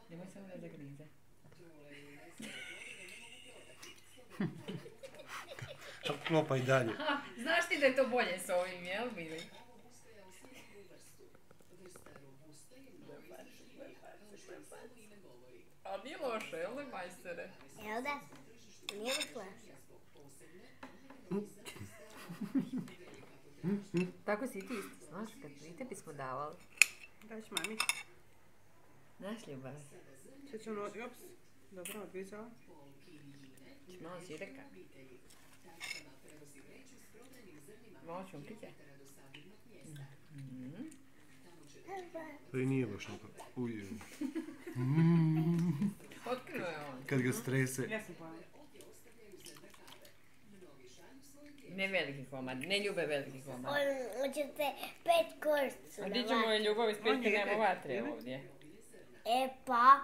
Nemoj samo da zagrize. Klopa i dalje. Aha, znaš ti da je to bolje s ovim, jel bili? A nije loše, jel ne, majstere? Jel da? Nije loše. Tako si i ti isto, znaš, kad i tebi smo davali. Daš mami. Znaš, Ljubav? Sad ću ono, ops, dobro, odvizala. Ćeš malo sireka? Malo čunkiće? To i nije baš neko. Otkrilo je on. Kad ga strese. Ja sam pojela. Ne veliki komad, ne Ljube veliki komad. Hoćete 5 korcu. A di ćemo je Ljubav ispred kad nemamo vatre ovdje? E pa,